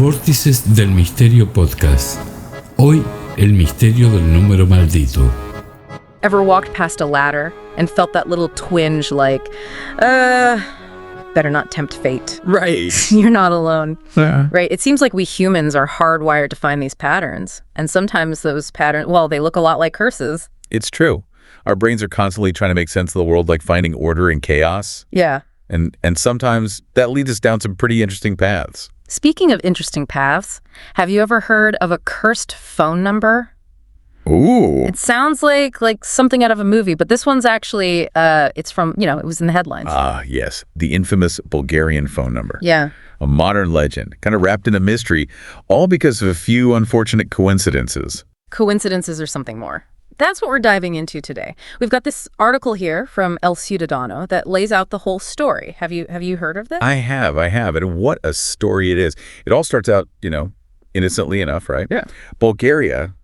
Vórtices del Misterio Podcast. Hoy, el misterio del número maldito. Ever walked past a ladder and felt that little twinge like, better not tempt fate. Right. You're not alone. Yeah. Right? It seems like we humans are hardwired to find these patterns. And sometimes those patterns, well, they look a lot like curses. It's true. Our brains are constantly trying to make sense of the world, like finding order in chaos. Yeah. And sometimes that leads us down some pretty interesting paths. Speaking of interesting paths, have you ever heard of a cursed phone number? Ooh. It sounds like something out of a movie, but this one's actually, it's from, it was in the headlines. Ah, yes. The infamous Bulgarian phone number. Yeah. A modern legend, kind of wrapped in a mystery, all because of a few unfortunate coincidences. Coincidences or something more. That's what we're diving into today. We've got this article here from El Ciudadano that lays out the whole story. Have you heard of this? I have. And what a story it is. It all starts out, innocently enough, right? Yeah. Bulgaria,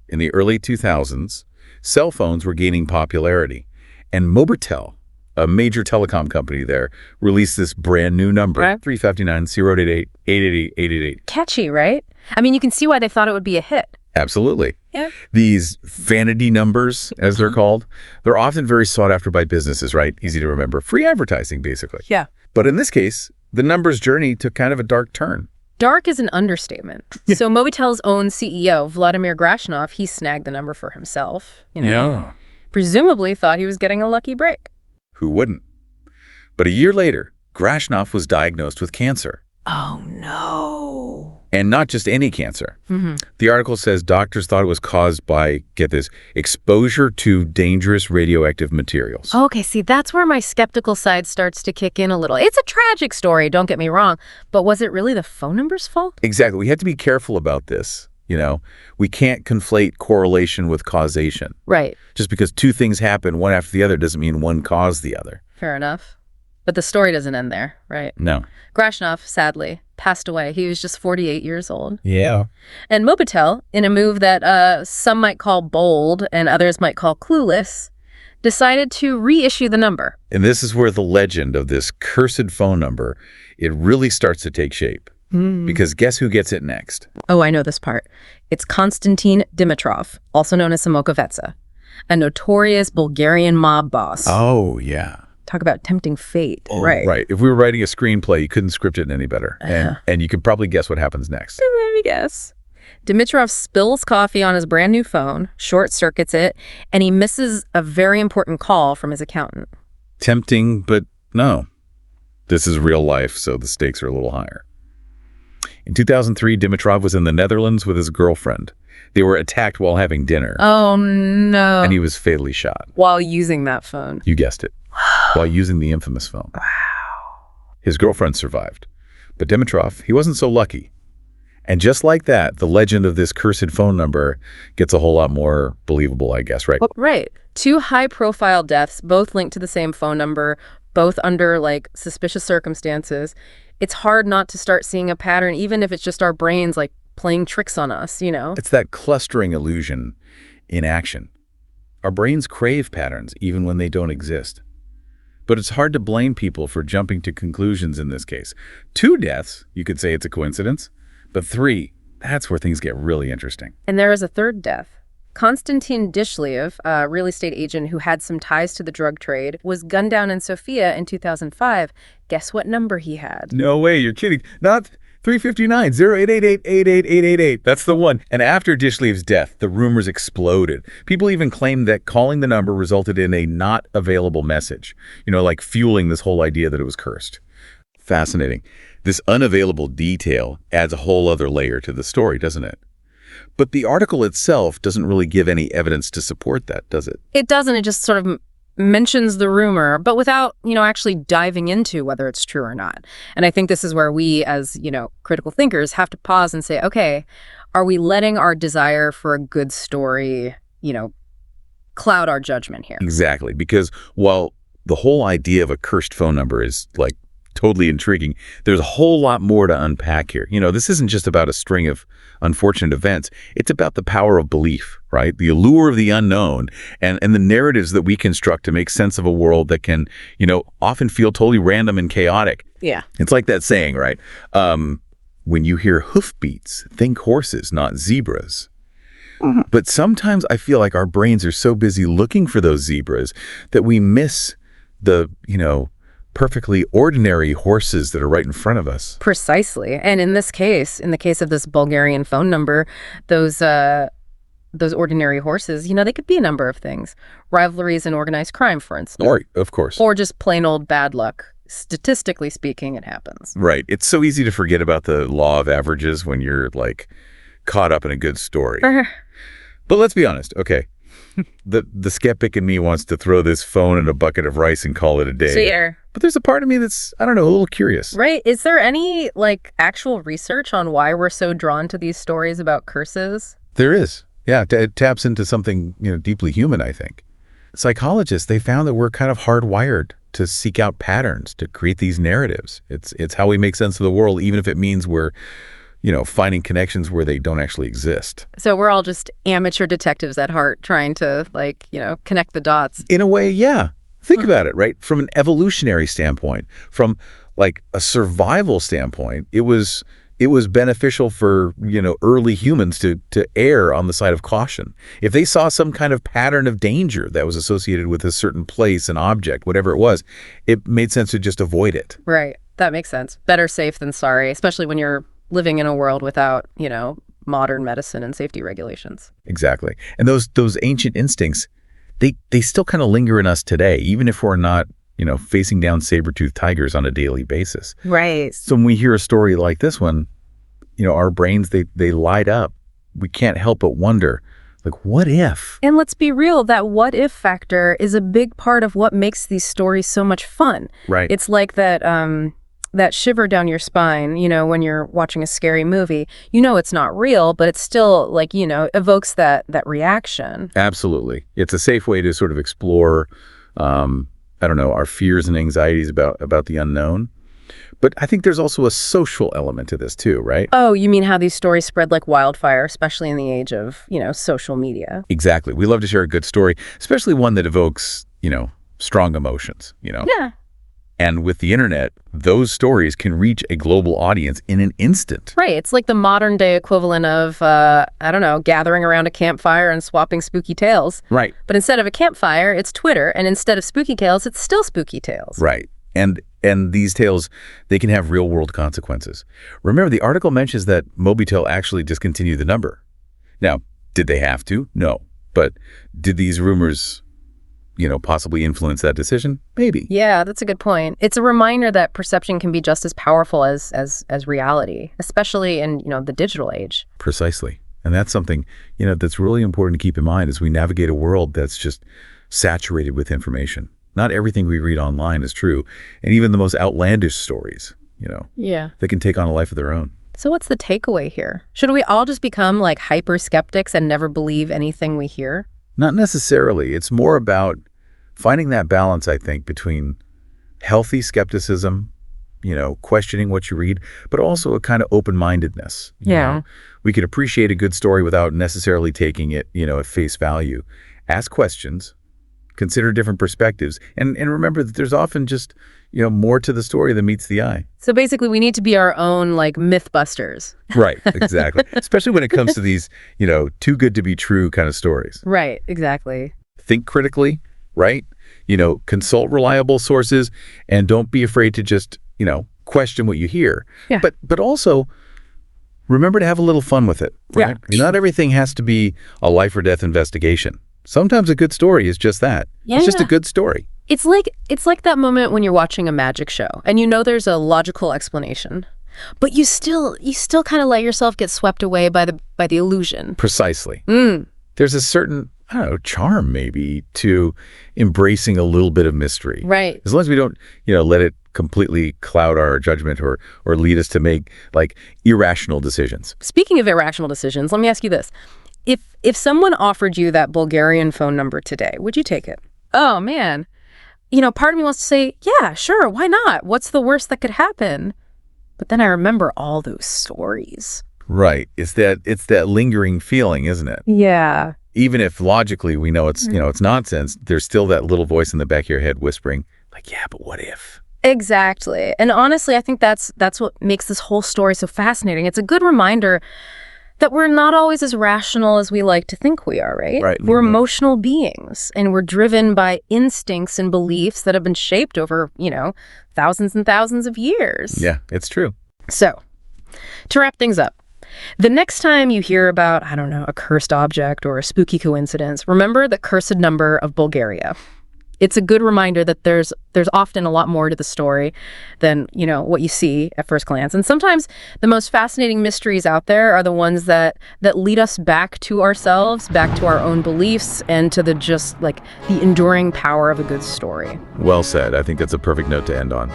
in the early 2000s, cell phones were gaining popularity. And Mobitel, a major telecom company there, released this brand new number, Right. 359-088-888-888. Catchy, right? I mean, you can see why they thought it would be a hit. Absolutely. Yeah. These vanity numbers, as they're called, they're often very sought after by businesses, right? Easy to remember. Free advertising, basically. Yeah. But in this case, the numbers journey took kind of a dark turn. Dark is an understatement. So Mobitel's own CEO, Vladimir Grashnov, he snagged the number for himself. Presumably thought he was getting a lucky break. Who wouldn't? But a year later, Grashnov was diagnosed with cancer. Oh, no. And not just any cancer. Mm-hmm. The article says doctors thought it was caused by, get this, exposure to dangerous radioactive materials. Okay, see, that's where my skeptical side starts to kick in a little. It's a tragic story, don't get me wrong, but was it really the phone number's fault? Exactly. We have to be careful about this. We can't conflate correlation with causation. Right. Just because two things happen one after the other doesn't mean one caused the other. Fair enough. But the story doesn't end there, right? No. Grashnov, sadly, passed away. He was just 48 years old. Yeah. And Mobitel, in a move that some might call bold and others might call clueless, decided to reissue the number. And this is where the legend of this cursed phone number, it really starts to take shape. Because guess who gets it next? Oh, I know this part. It's Konstantin Dimitrov, also known as Samokovets, a notorious Bulgarian mob boss. Oh, yeah. Talk about tempting fate, right? Right. If we were writing a screenplay, you couldn't script it any better. And you could probably guess what happens next. Let me guess. Dimitrov spills coffee on his brand new phone, short-circuits it, and he misses a very important call from his accountant. Tempting, but no. This is real life, so the stakes are a little higher. In 2003, Dimitrov was in the Netherlands with his girlfriend. They were attacked while having dinner. Oh, no. And he was fatally shot. While using that phone. You guessed it. While using the infamous phone. Wow. His girlfriend survived. But Dimitrov, he wasn't so lucky. And just like that, the legend of this cursed phone number gets a whole lot more believable, I guess, right? Well, right. Two high-profile deaths, both linked to the same phone number, both under, suspicious circumstances. It's hard not to start seeing a pattern, even if it's just our brains, playing tricks on us, It's that clustering illusion in action. Our brains crave patterns, even when they don't exist. But it's hard to blame people for jumping to conclusions in this case. 2 deaths, you could say it's a coincidence. But 3, that's where things get really interesting. And there is a third death. Konstantin Dishliyev, a real estate agent who had some ties to the drug trade, was gunned down in Sofia in 2005. Guess what number he had? No way, you're kidding. Not 359-088-888-888. That's the one. And after Dishliyev's death, the rumors exploded. People even claimed that calling the number resulted in a not available message. Fueling this whole idea that it was cursed. Fascinating. This unavailable detail adds a whole other layer to the story, doesn't it? But the article itself doesn't really give any evidence to support that, does it? It doesn't. It just sort of mentions the rumor, but without, actually diving into whether it's true or not. And I think this is where we, as, critical thinkers, have to pause and say, okay, are we letting our desire for a good story, cloud our judgment here? Exactly. Because while the whole idea of a cursed phone number is, totally intriguing, there's a whole lot more to unpack here. This isn't just about a string of unfortunate events. It's about the power of belief, right? The allure of the unknown and the narratives that we construct to make sense of a world that can, often feel totally random and chaotic. Yeah. It's like that saying, right? When you hear hoofbeats, think horses, not zebras. But sometimes I feel like our brains are so busy looking for those zebras that we miss the, perfectly ordinary horses that are right in front of us. Precisely. And in this case, in the case of this Bulgarian phone number, those ordinary horses, they could be a number of things. Rivalries and organized crime, for instance. Right, of course. Or just plain old bad luck. Statistically speaking, it happens. Right. It's so easy to forget about the law of averages when you're, caught up in a good story. But let's be honest, okay. The skeptic in me wants to throw this phone in a bucket of rice and call it a day. Sure. But there's a part of me that's, I don't know, a little curious. Right. Is there any, actual research on why we're so drawn to these stories about curses? There is. Yeah, it taps into something, deeply human, I think. Psychologists, they found that we're kind of hardwired to seek out patterns, to create these narratives. It's how we make sense of the world, even if it means we're, finding connections where they don't actually exist. So we're all just amateur detectives at heart trying to, connect the dots. In a way, yeah. Think about it, right? From an evolutionary standpoint, from, a survival standpoint, it was beneficial for, early humans to err on the side of caution. If they saw some kind of pattern of danger that was associated with a certain place, an object, whatever it was, it made sense to just avoid it. Right. That makes sense. Better safe than sorry, especially when you're living in a world without, modern medicine and safety regulations. Exactly. And those ancient instincts, they still kind of linger in us today, even if we're not, facing down saber-toothed tigers on a daily basis. Right. So when we hear a story like this one, our brains, they light up. We can't help but wonder, what if? And let's be real, that what if factor is a big part of what makes these stories so much fun. Right. It's like that shiver down your spine, when you're watching a scary movie. It's not real, but it's still evokes that reaction. Absolutely. It's a safe way to sort of explore, our fears and anxieties about the unknown. But I think there's also a social element to this too, right? Oh, you mean how these stories spread like wildfire, especially in the age of, social media? Exactly. We love to share a good story, especially one that evokes, strong emotions, Yeah. And with the internet, those stories can reach a global audience in an instant. Right. It's like the modern day equivalent of, gathering around a campfire and swapping spooky tales. Right. But instead of a campfire, it's Twitter. And instead of spooky tales, it's still spooky tales. Right. And these tales, they can have real world consequences. Remember, the article mentions that Mobitel actually discontinued the number. Now, did they have to? No. But did these rumors, possibly influence that decision? Maybe. Yeah, that's a good point. It's a reminder that perception can be just as powerful as reality, especially in, the digital age. Precisely. And that's something, that's really important to keep in mind as we navigate a world that's just saturated with information. Not everything we read online is true. And even the most outlandish stories, they can take on a life of their own. So what's the takeaway here? Should we all just become hyper skeptics and never believe anything we hear? Not necessarily. It's more about finding that balance, I think, between healthy skepticism, questioning what you read, but also a kind of open-mindedness. Yeah. We could appreciate a good story without necessarily taking it, at face value. Ask questions, consider different perspectives, and remember that there's often just, more to the story than meets the eye. So basically we need to be our own myth busters. Right, exactly. Especially when it comes to these, too good to be true kind of stories. Right, exactly. Think critically, right? Consult reliable sources, and don't be afraid to just, question what you hear. Yeah. But also remember to have a little fun with it. Right? Yeah. Not everything has to be a life or death investigation. Sometimes a good story is just that. Yeah. It's just a good story. It's like that moment when you're watching a magic show and there's a logical explanation, but you still kind of let yourself get swept away by the illusion. Precisely. There's a certain, charm maybe to embracing a little bit of mystery. Right. As long as we don't, let it completely cloud our judgment or lead us to make irrational decisions. Speaking of irrational decisions, let me ask you this. If someone offered you that Bulgarian phone number today, would you take it? Oh, man. Part of me wants to say, yeah, sure, why not? What's the worst that could happen? But then I remember all those stories. Right. It's that lingering feeling, isn't it? Yeah. Even if logically we know it's, it's nonsense, there's still that little voice in the back of your head whispering, yeah, but what if? Exactly. And honestly, I think that's what makes this whole story so fascinating. It's a good reminder that we're not always as rational as we like to think we are, right? Right. We're emotional beings, and we're driven by instincts and beliefs that have been shaped over, thousands and thousands of years. Yeah, it's true. So, to wrap things up, the next time you hear about, I don't know, a cursed object or a spooky coincidence, remember the cursed number of Bulgaria. It's a good reminder that there's often a lot more to the story than, what you see at first glance. And sometimes the most fascinating mysteries out there are the ones that lead us back to ourselves, back to our own beliefs, and to the enduring power of a good story. Well said. I think that's a perfect note to end on.